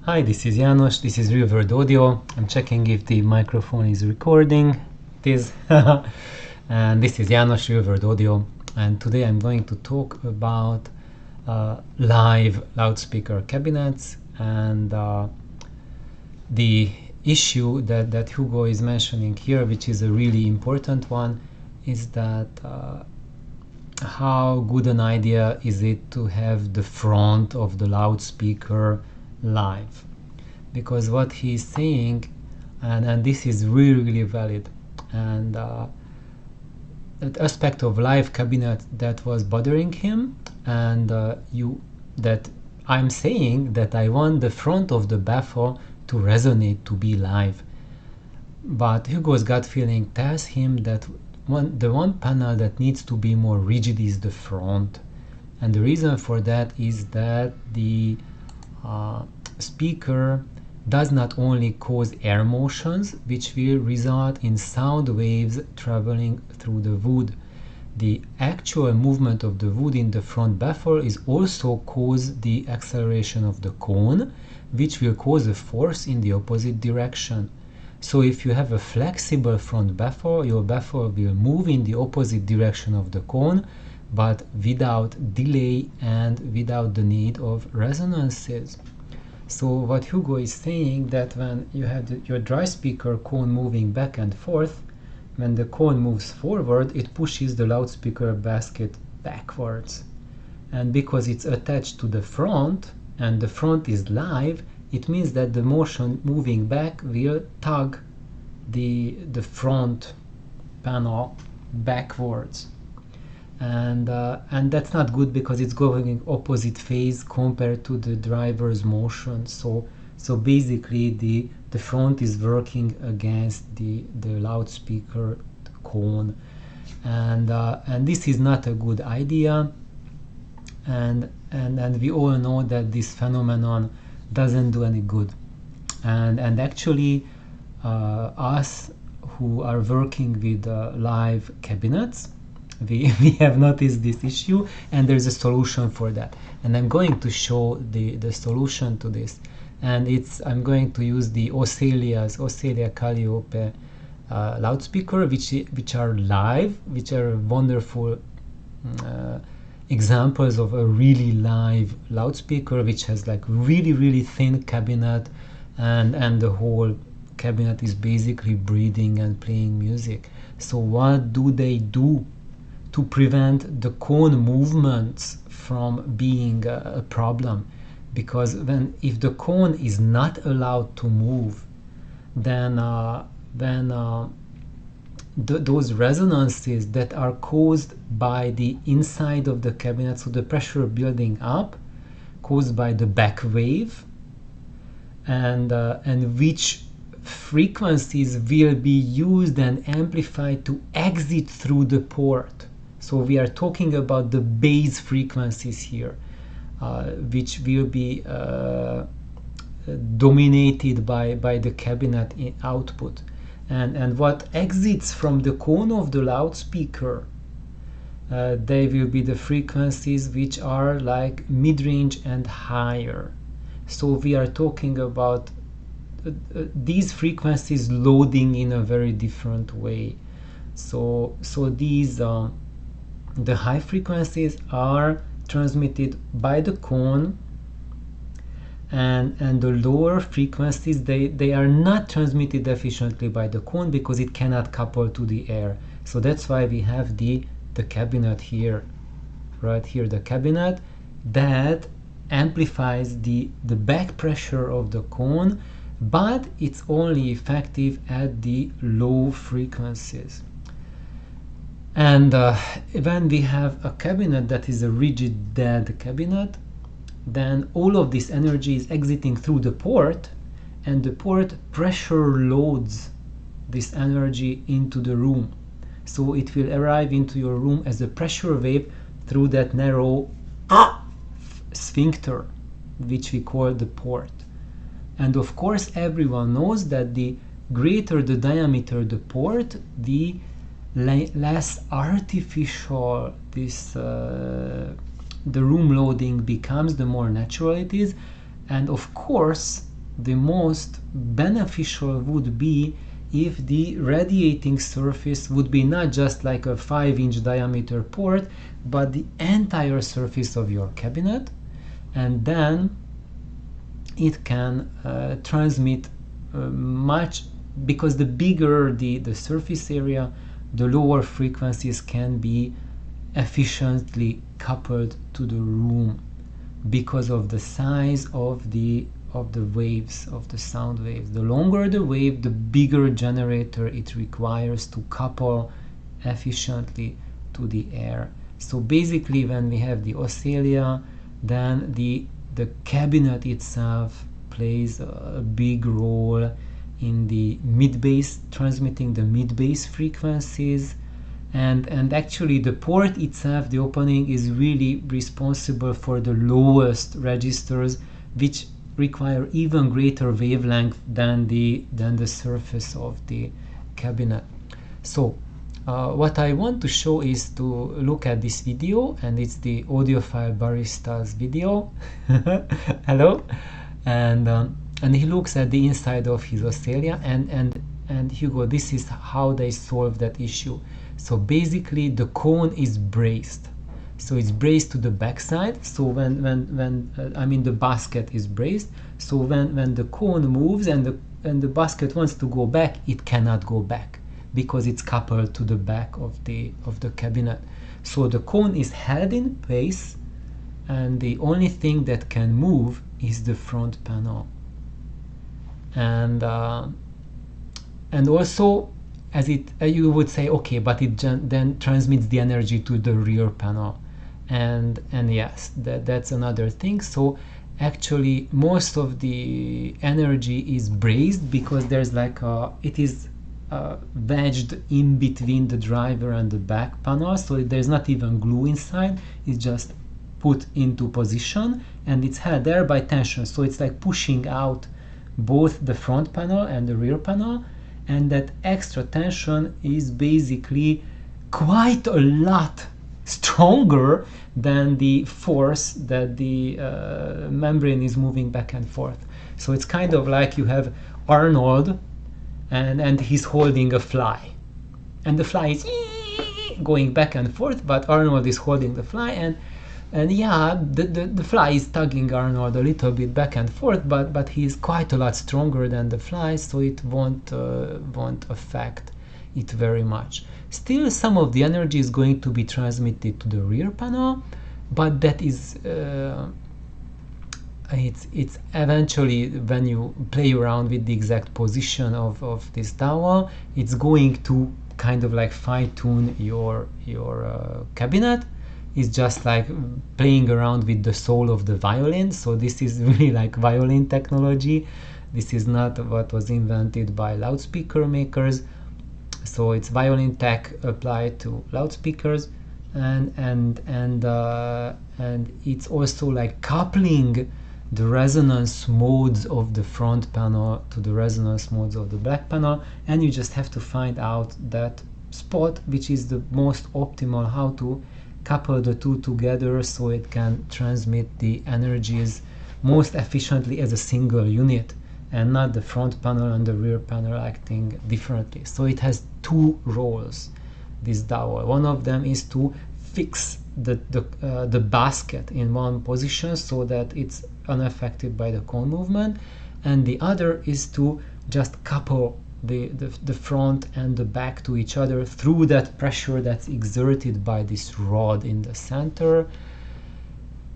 Hi, this is János, this is Real World Audio. I'm checking if the microphone is recording. It is. And this is János, Real World Audio. And today I'm going to talk about live loudspeaker cabinets and the issue that Hugo is mentioning here, which is a really important one, is that how good an idea is it to have the front of the loudspeaker live? Because what he's saying, and this is really valid, and that aspect of live cabinet that was bothering him, and that I'm saying that I want the front of the baffle to resonate, to be live. But Hugo's gut feeling tells him that the one panel that needs to be more rigid is the front. And the reason for that is that the speaker does not only cause air motions, which will result in sound waves traveling through the wood. The actual movement of the wood in the front baffle is also cause the acceleration of the cone, which will cause a force in the opposite direction. So if you have a flexible front baffle, your baffle will move in the opposite direction of the cone, but without delay and without the need of resonances. So what Hugo is saying, that when you have your dry speaker cone moving back and forth, when the cone moves forward, it pushes the loudspeaker basket backwards. And because it's attached to the front, and the front is live, it means that the motion moving back will tug the front panel backwards. And that's not good because it's going in opposite phase compared to the driver's motion. So basically the front is working against the loudspeaker cone, and this is not a good idea. And we all know that this phenomenon doesn't do any good. And actually, us who are working with live cabinets, we have noticed this issue, and there's a solution for that. And I'm going to show the solution to this. And I'm going to use the Ocellia Calliope loudspeaker, which are live, which are wonderful examples of a really live loudspeaker, which has like really thin cabinet, and the whole cabinet is basically breathing and playing music. So what do they do to prevent the cone movements from being a problem? Because if the cone is not allowed to move, then those resonances that are caused by the inside of the cabinet, so the pressure building up caused by the back wave, and which frequencies will be used and amplified to exit through the port. So we are talking about the base frequencies here, which will be dominated by the cabinet output. And what exits from the cone of the loudspeaker, they will be the frequencies which are like mid-range and higher. So we are talking about these frequencies loading in a very different way. So these the high frequencies are transmitted by the cone, and the lower frequencies, they are not transmitted efficiently by the cone because it cannot couple to the air. So that's why we have the cabinet here, right here, the cabinet that amplifies the back pressure of the cone, but it's only effective at the low frequencies. And when we have a cabinet that is a rigid dead cabinet, then all of this energy is exiting through the port, and the port pressure loads this energy into the room. So it will arrive into your room as a pressure wave through that narrow sphincter, which we call the port. And of course, everyone knows that the greater the diameter the port, the less artificial this the room loading becomes, the more natural it is. And of course, the most beneficial would be if the radiating surface would be not just like a 5-inch diameter port, but the entire surface of your cabinet, and then it can transmit much, because the bigger the surface area, the lower frequencies can be efficiently coupled to the room because of the size of the waves, of the sound waves. The longer the wave, the bigger generator it requires to couple efficiently to the air. So basically, when we have the Ocellia, then the cabinet itself plays a big role in the mid-bass, transmitting the mid-bass frequencies, and actually the port itself, the opening, is really responsible for the lowest registers, which require even greater wavelength than the surface of the cabinet. So what I want to show is to look at this video, and it's the Audiophile Barista's video. Hello. And he looks at the inside of his Ocellia, and Hugo, this is how they solve that issue. So basically the cone is braced. So it's braced to the backside. So when I mean the basket is braced. So when the cone moves and the basket wants to go back, it cannot go back because it's coupled to the back of the cabinet. So the cone is held in place, and the only thing that can move is the front panel. And also, as you would say, okay, but it then transmits the energy to the rear panel, and yes, that's another thing. So actually most of the energy is braced because there's like it is wedged in between the driver and the back panel, so there's not even glue inside. It's just put into position and it's held there by tension, so it's like pushing out both the front panel and the rear panel. And that extra tension is basically quite a lot stronger than the force that the membrane is moving back and forth. So it's kind of like you have Arnold and he's holding a fly, and the fly is going back and forth, but Arnold is holding the fly, and yeah, the fly is tugging Arnold a little bit back and forth, but he's quite a lot stronger than the fly, so it won't affect it very much. Still, some of the energy is going to be transmitted to the rear panel, but that is it's eventually, when you play around with the exact position of this dowel, it's going to kind of like fine-tune your cabinet. It's just like playing around with the soul of the violin. So this is really like violin technology. This is not what was invented by loudspeaker makers. So it's violin tech applied to loudspeakers, and it's also like coupling the resonance modes of the front panel to the resonance modes of the back panel, and you just have to find out that spot which is the most optimal, how to couple the two together so it can transmit the energies most efficiently as a single unit, and not the front panel and the rear panel acting differently. So it has two roles, this dowel. One of them is to fix the basket in one position so that it's unaffected by the cone movement, and the other is to just couple the front and the back to each other through that pressure that's exerted by this rod in the center,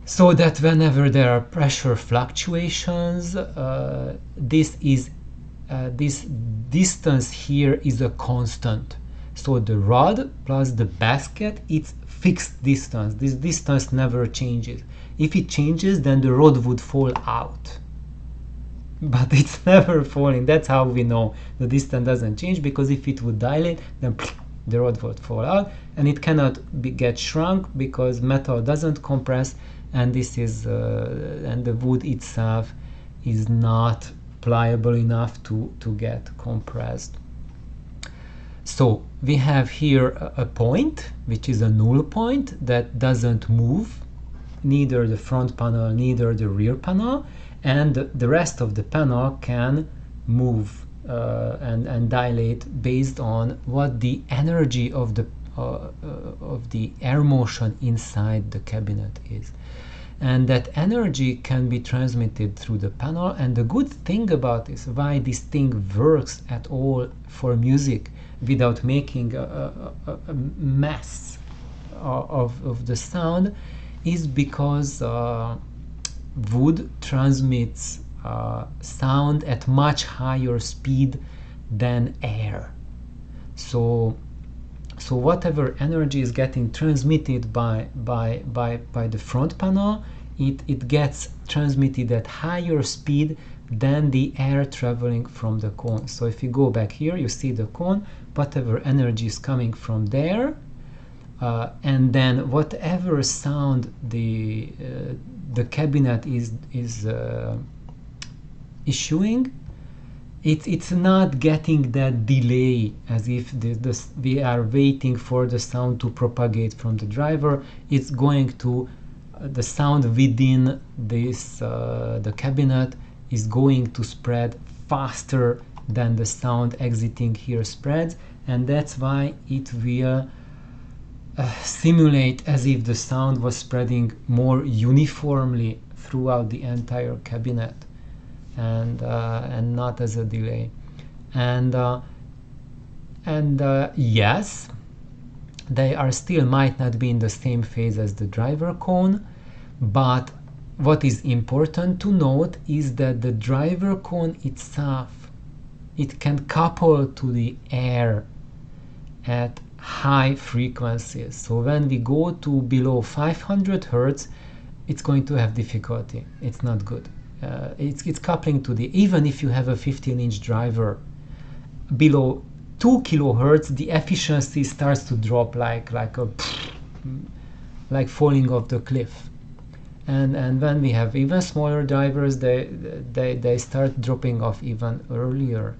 so that whenever there are pressure fluctuations, this distance here is a constant. So the rod plus the basket, it's fixed distance. This distance never changes. If it changes, then the rod would fall out, but it's never falling. That's how we know the distance doesn't change, because if it would dilate, then the rod would fall out, and it cannot get shrunk because metal doesn't compress, and this is and the wood itself is not pliable enough to get compressed. So we have here a point which is a null point that doesn't move, neither the front panel neither the rear panel, and the rest of the panel can move and dilate based on what the energy of the air motion inside the cabinet is. And that energy can be transmitted through the panel. And the good thing about this, why this thing works at all for music without making a mess of the sound, is because wood transmits sound at much higher speed than air. So whatever energy is getting transmitted by the front panel, it gets transmitted at higher speed than the air traveling from the cone. So if you go back here, you see the cone, whatever energy is coming from there, and then whatever sound the cabinet is issuing, it's not getting that delay as if we are waiting for the sound to propagate from the driver. It's going to the sound within this the cabinet is going to spread faster than the sound exiting here spreads, and that's why it will simulate as if the sound was spreading more uniformly throughout the entire cabinet, and not as a delay. And yes, they are still might not be in the same phase as the driver cone, but what is important to note is that the driver cone itself, it can couple to the air at high frequencies. So when we go to below 500 hertz, it's going to have difficulty. It's not good. It's coupling to the, even if you have a 15-inch driver, below 2 kilohertz, the efficiency starts to drop like falling off the cliff. And when we have even smaller drivers, they start dropping off even earlier.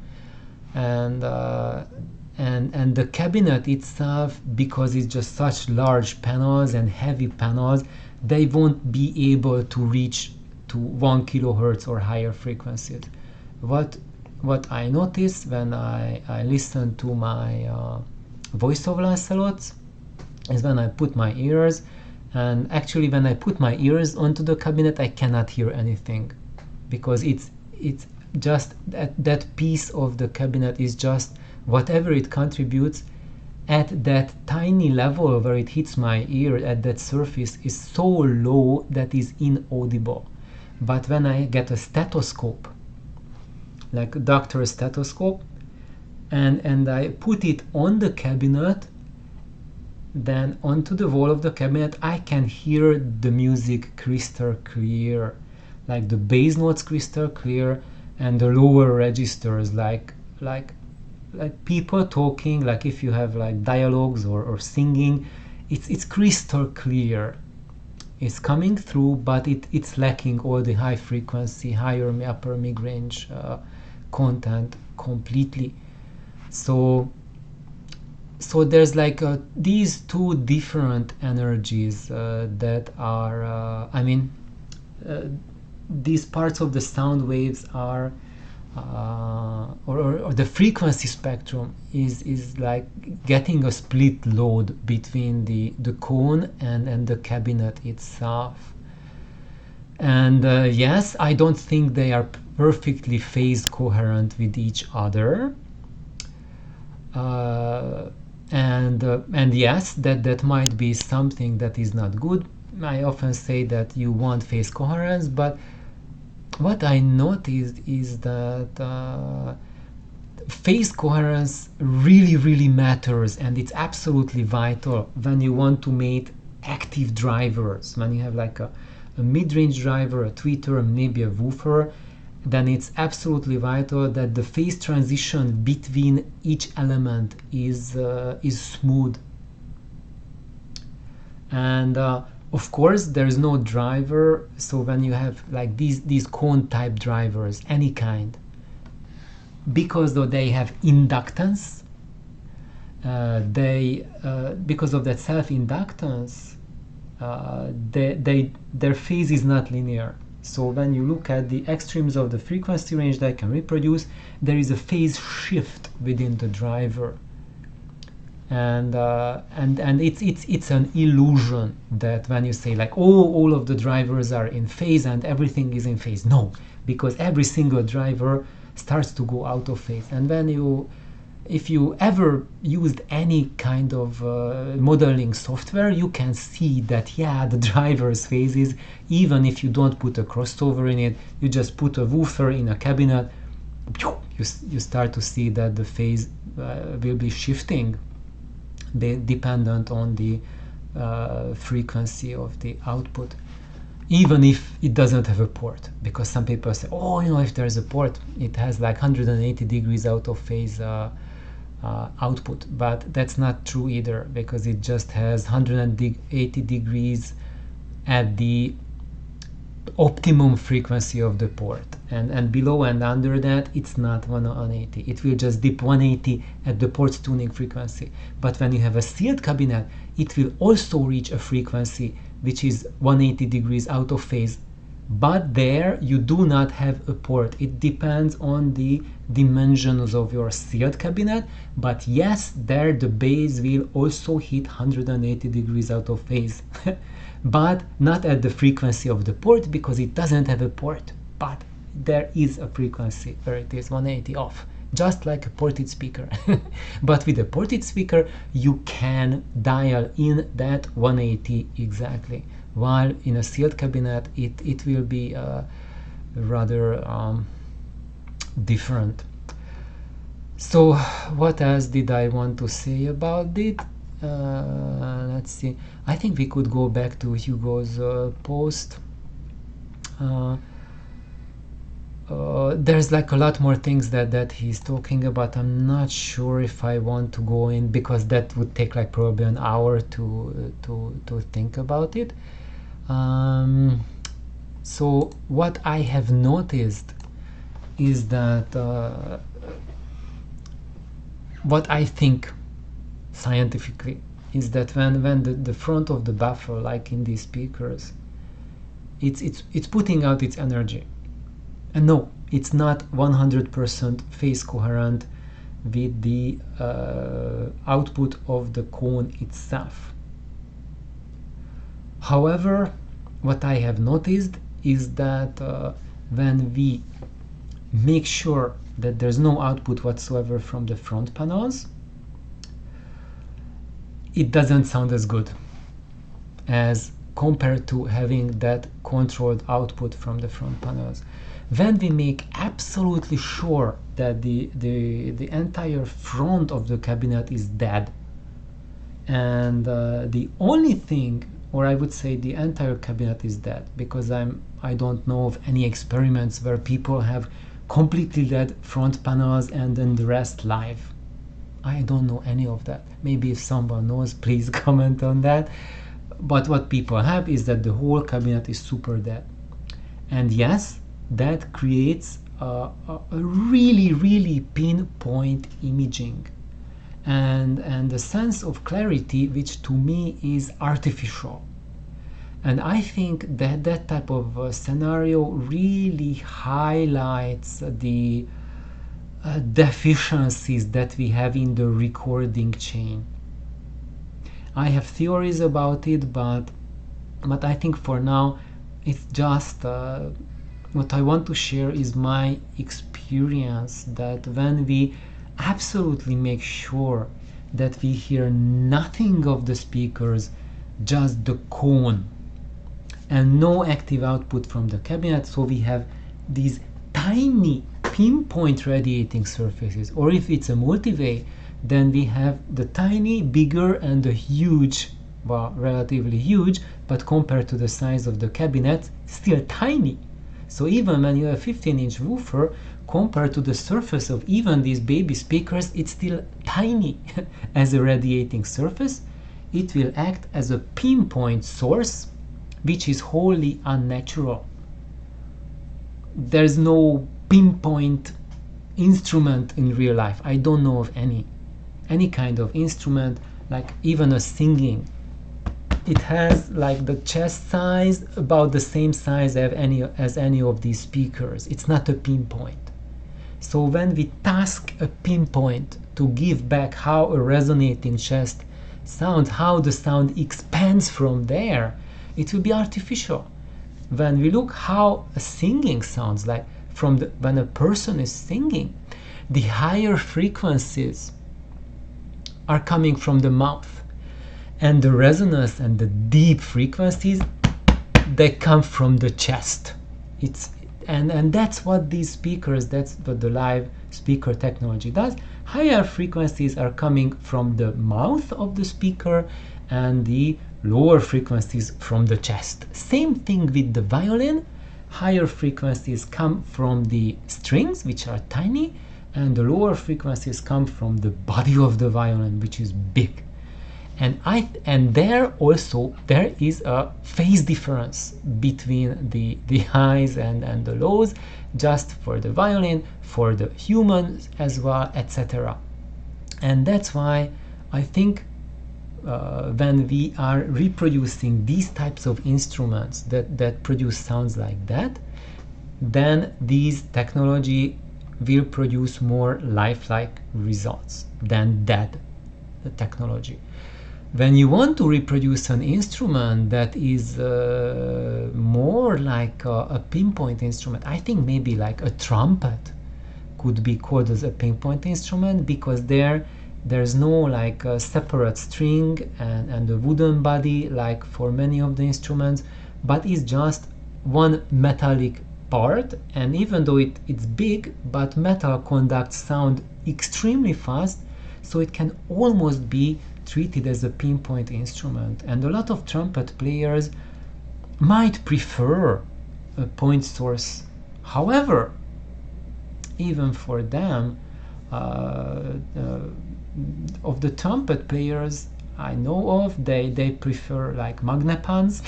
And the cabinet itself, because it's just such large panels and heavy panels, they won't be able to reach to 1 kilohertz or higher frequencies. What I noticed when I listen to my voice of Lancelots is when I put my ears, and actually when I put my ears onto the cabinet, I cannot hear anything, because it's just that piece of the cabinet is just whatever it contributes at that tiny level where it hits my ear at that surface is so low that is inaudible. But when I get a stethoscope, like a doctor's stethoscope, and I put it on the cabinet, then onto the wall of the cabinet, I can hear the music crystal clear, like the bass notes crystal clear, and the lower registers like people talking, like if you have like dialogues or singing, it's crystal clear. It's coming through, but it's lacking all the high frequency, higher upper mid-range content completely. So there's like these two different energies that are these parts of the sound waves are or the frequency spectrum is like getting a split load between the cone and the cabinet itself. And yes, I don't think they are perfectly phase coherent with each other. And yes, that might be something that is not good. I often say that you want phase coherence, but what I noticed is that phase coherence really matters, and it's absolutely vital when you want to make active drivers. When you have like a mid-range driver, a tweeter, maybe a woofer, then it's absolutely vital that the phase transition between each element is smooth. And of course, there is no driver, so when you have like these cone type drivers, any kind, because though they have inductance, because of that self-inductance, their phase is not linear. So when you look at the extremes of the frequency range that can reproduce, there is a phase shift within the driver. And it's an illusion that when you say like, oh, all of the drivers are in phase and everything is in phase. No, because every single driver starts to go out of phase. And if you ever used any kind of modeling software, you can see that, yeah, the driver's phases, even if you don't put a crossover in it, you just put a woofer in a cabinet, you start to see that the phase will be shifting dependent on the frequency of the output, even if it doesn't have a port. Because some people say, oh, if there's a port, it has like 180 degrees out of phase output, but that's not true either, because it just has 180 degrees at the optimum frequency of the port, and below and under that it's not 180. It will just dip 180 at the port's tuning frequency. But when you have a sealed cabinet, it will also reach a frequency which is 180 degrees out of phase, but there you do not have a port. It depends on the dimensions of your sealed cabinet, but yes, there the base will also hit 180 degrees out of phase but not at the frequency of the port, because it doesn't have a port. But there is a frequency where it is 180 off, just like a ported speaker. But with a ported speaker you can dial in that 180 exactly, while in a sealed cabinet it will be rather different. So what else did I want to say about it? Let's see. I think we could go back to Hugo's post. There's like a lot more things that he's talking about. I'm not sure if I want to go in, because that would take like probably an hour to think about it. So what I have noticed is that what I think scientifically is that when the front of the buffer, like in these speakers, it's putting out its energy, and no, it's not 100% phase coherent with the output of the cone itself. However, what I have noticed is that when we make sure that there's no output whatsoever from the front panels, it doesn't sound as good as compared to having that controlled output from the front panels. When we make absolutely sure that the entire front of the cabinet is dead, and the only thing, or I would say the entire cabinet is dead, because I don't know of any experiments where people have completely dead front panels and then the rest live. I don't know any of that. Maybe if someone knows, please comment on that. But what people have is that the whole cabinet is super dead. And yes, that creates a really pinpoint imaging and a sense of clarity, which to me is artificial. And I think that that type of scenario really highlights the deficiencies that we have in the recording chain. I have theories about it, but I think for now it's just what I want to share is my experience, that when we absolutely make sure that we hear nothing of the speakers, just the cone and no active output from the cabinet, so we have these tiny pinpoint radiating surfaces, or if it's a multi-way, then we have the tiny, bigger, and the huge, well, relatively huge, but compared to the size of the cabinet, still tiny. So even when you have a 15-inch woofer, compared to the surface of even these baby speakers, it's still tiny. As a radiating surface, it will act as a pinpoint source, which is wholly unnatural. There's no pinpoint instrument in real life. I don't know of any kind of instrument, like even a singing it has like the chest size, about the same size as any of these speakers. It's not a pinpoint. So when we task a pinpoint to give back how a resonating chest sounds, how the sound expands from there, it will be artificial. When we look how a singing sounds, like when a person is singing, the higher frequencies are coming from the mouth, and the resonance and the deep frequencies, they come from the chest. And that's what these speakers, that's what the live speaker technology does. Higher frequencies are coming from the mouth of the speaker, and the lower frequencies from the chest. Same thing with the violin. Higher frequencies come from the strings, which are tiny, and the lower frequencies come from the body of the violin, which is big. And there is a phase difference between the highs and the lows, just for the violin, for the humans as well, etc. And that's why I think when we are reproducing these types of instruments that produce sounds like that, then these technology will produce more lifelike results than that technology. When you want to reproduce an instrument that is more like a pinpoint instrument, I think maybe like a trumpet could be called as a pinpoint instrument, because there's no like a separate string and a wooden body like for many of the instruments, but it's just one metallic part. And even though it's big, but metal conducts sound extremely fast, so it can almost be treated as a pinpoint instrument. And a lot of trumpet players might prefer a point source. However, even for them, of the trumpet players I know of, they prefer like magnepans,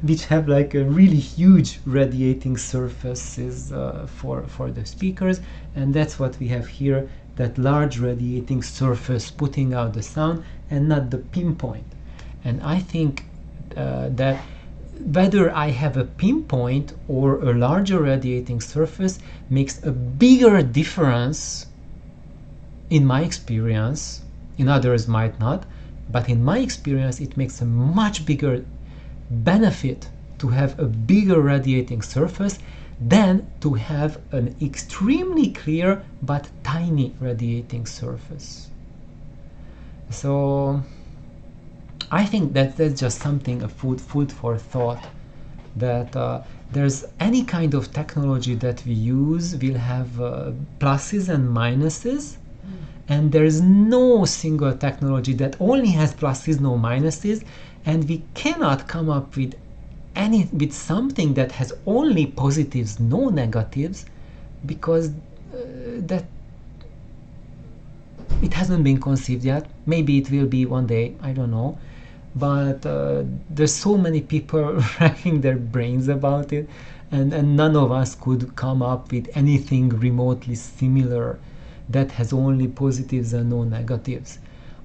which have like a really huge radiating surfaces for the speakers. And that's what we have here, that large radiating surface putting out the sound, and not the pinpoint. And I think that whether I have a pinpoint or a larger radiating surface makes a bigger difference in my experience. In others might not, but in my experience it makes a much bigger benefit to have a bigger radiating surface than to have an extremely clear but tiny radiating surface. So I think that's just something, a food for thought, that there's any kind of technology that we use will have pluses and minuses, and there's no single technology that only has pluses, no minuses, and we cannot come up with something that has only positives, no negatives, because that it hasn't been conceived yet. Maybe it will be one day, I don't know. But there's so many people racking their brains about it, and none of us could come up with anything remotely similar that has only positives and no negatives.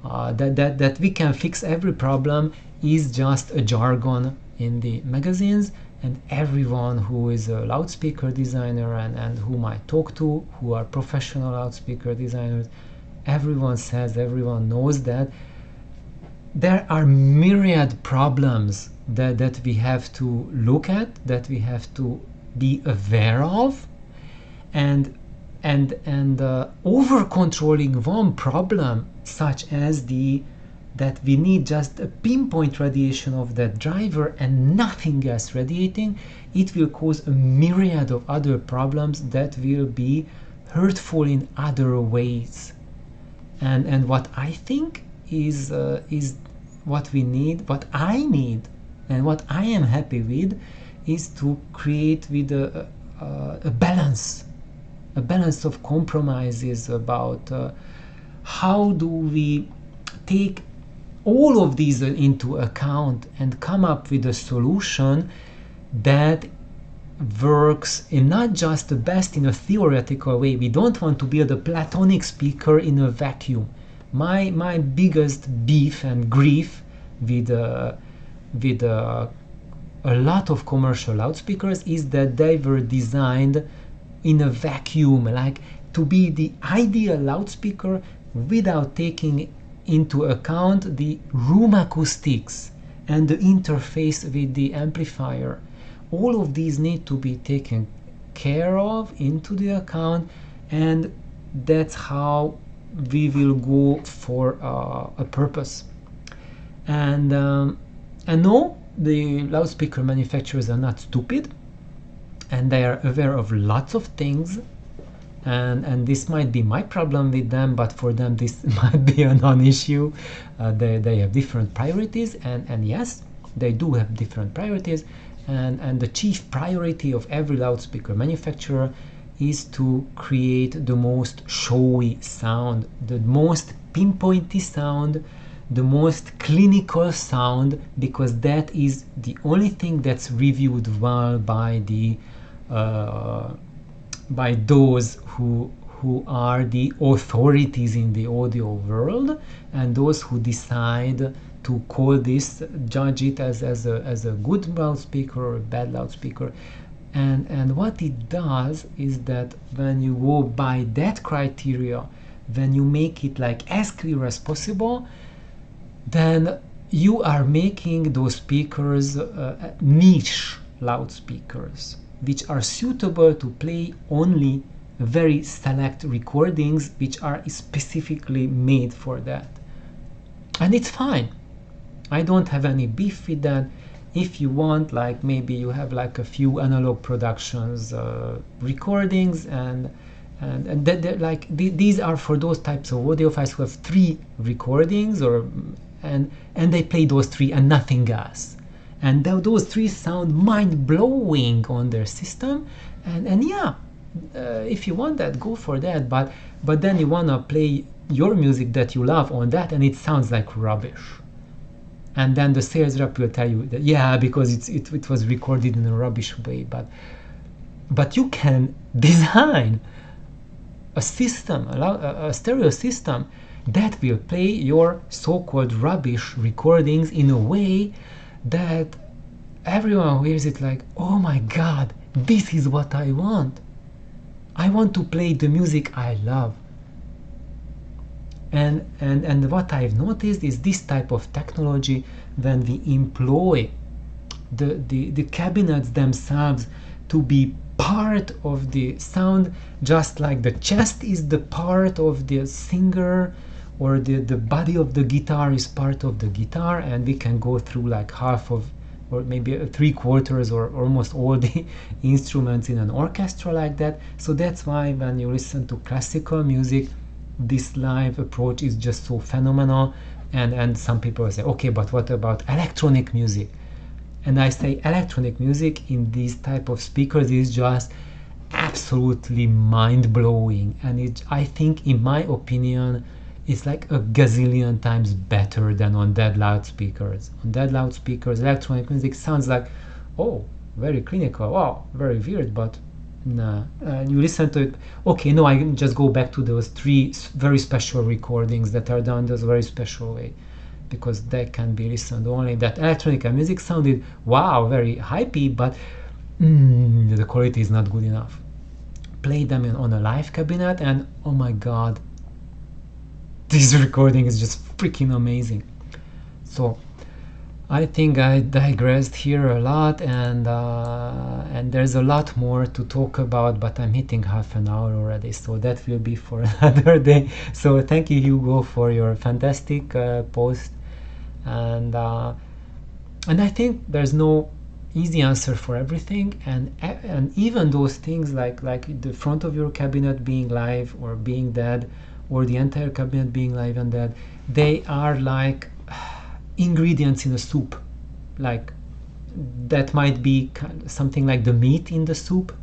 That we can fix every problem is just a jargon in the magazines, and everyone who is a loudspeaker designer and whom I talk to, who are professional loudspeaker designers, everyone knows that there are myriad problems that we have to look at, that we have to be aware of, and over controlling one problem, such as that we need just a pinpoint radiation of that driver and nothing else radiating, it will cause a myriad of other problems that will be hurtful in other ways. And what I think is what we need, what I need, and what I am happy with, is to create with a balance of compromises about how do we take all of these into account and come up with a solution that works in not just the best in a theoretical way. We don't want to build a platonic speaker in a vacuum. My biggest beef and grief with with a lot of commercial loudspeakers is that they were designed in a vacuum, like to be the ideal loudspeaker without taking into account the room acoustics and the interface with the amplifier. All of these need to be taken care of into the account, and that's how we will go for a purpose. And no, the loudspeaker manufacturers are not stupid, and they are aware of lots of things, and this might be my problem with them, but for them this might be a non-issue. They have different priorities, and yes, they do have different priorities, and the chief priority of every loudspeaker manufacturer is to create the most showy sound, the most pinpointy sound, the most clinical sound, because that is the only thing that's reviewed well by the by those who are the authorities in the audio world, and those who decide to call this, judge it as a good loudspeaker or a bad loudspeaker. And what it does is that when you go by that criteria, when you make it like as clear as possible, then you are making those speakers niche loudspeakers, which are suitable to play only very select recordings which are specifically made for that. And it's fine. I don't have any beef with that. If you want, like maybe you have like a few analog productions recordings, and like these are for those types of audiophiles who have 3 recordings, or and they play those 3 and nothing else, and those 3 sound mind-blowing on their system, and yeah, if you want that, go for that, but then you want to play your music that you love on that and it sounds like rubbish, and then the sales rep will tell you that yeah, because it was recorded in a rubbish way, but you can design a system, a stereo system that will play your so-called rubbish recordings in a way that everyone hears it like, oh my god, this is what I want. I want to play the music I love. And what I've noticed is this type of technology, when we employ the cabinets themselves to be part of the sound, just like the chest is the part of the singer, or the body of the guitar is part of the guitar, and we can go through like half of, or maybe 3/4 or almost all the instruments in an orchestra like that. So that's why when you listen to classical music, this live approach is just so phenomenal. And some people say, okay, but what about electronic music? And I say electronic music in these type of speakers is just absolutely mind-blowing, and I think, in my opinion, it's like a gazillion times better than on dead loudspeakers. On dead loudspeakers, electronic music sounds like, oh, very clinical, wow, very weird, but nah. You listen to it, okay, no, I can just go back to those 3 very special recordings that are done this very special way, because they can be listened only. That electronic music sounded, wow, very hypey, but the quality is not good enough. Play them on a live cabinet, and oh my god, this recording is just freaking amazing. So I think I digressed here a lot, and there's a lot more to talk about, but I'm hitting half an hour already, so that will be for another day. So thank you, Hugo, for your fantastic post, and I think there's no easy answer for everything, and even those things like the front of your cabinet being live or being dead, or the entire cabinet being live and dead, they are like ingredients in a soup. Like that might be something like the meat in the soup,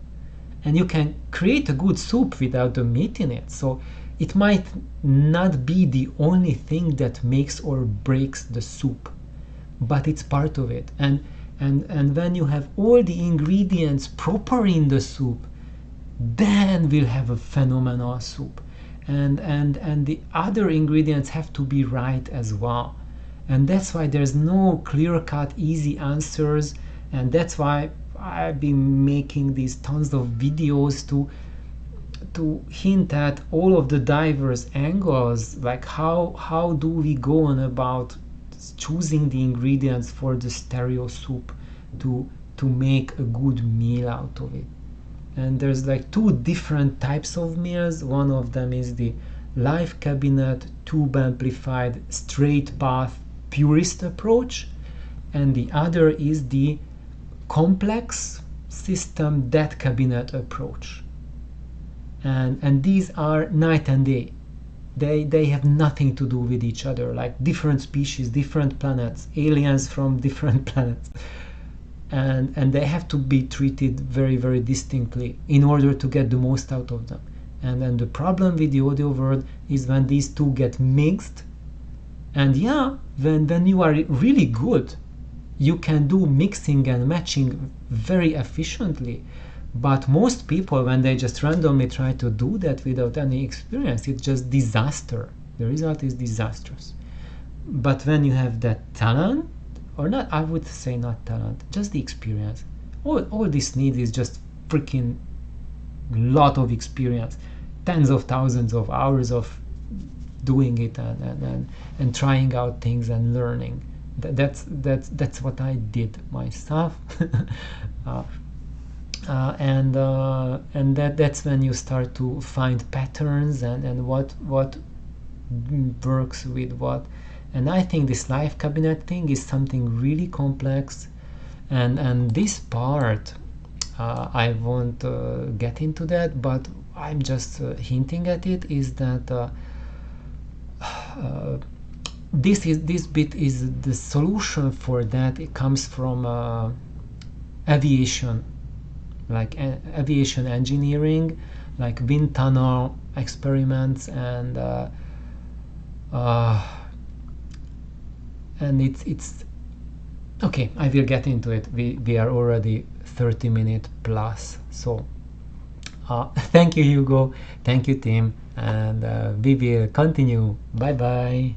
and you can create a good soup without the meat in it. So it might not be the only thing that makes or breaks the soup, but it's part of it. And when you have all the ingredients proper in the soup, then we'll have a phenomenal soup. And the other ingredients have to be right as well. And that's why there's no clear-cut easy answers, and that's why I've been making these tons of videos to hint at all of the diverse angles, like how do we go on about choosing the ingredients for the stereo soup to make a good meal out of it. And there's like two different types of meals. One of them is the live cabinet tube amplified straight path purist approach, and the other is the complex system dead cabinet approach. And these are night and day. They have nothing to do with each other, like different species, different planets, aliens from different planets, and they have to be treated very, very distinctly in order to get the most out of them. And then the problem with the audio world is when these two get mixed, and yeah, when you are really good, you can do mixing and matching very efficiently. But most people, when they just randomly try to do that without any experience, it's just disaster. The result is disastrous. But when you have that talent, or not, I would say not talent, just the experience. All this needs is just freaking lot of experience, tens of thousands of hours of doing it and trying out things and learning. That's what I did myself. And that's when you start to find patterns and what works with what. And I think this live cabinet thing is something really complex, and this part I won't get into that, but I'm just hinting at it, is that this bit is the solution for that. It comes from aviation, like aviation engineering, like wind tunnel experiments, and it's okay. I will get into it. We are already 30 minutes plus, so thank you, Hugo, thank you, Tim, and we will continue. Bye bye.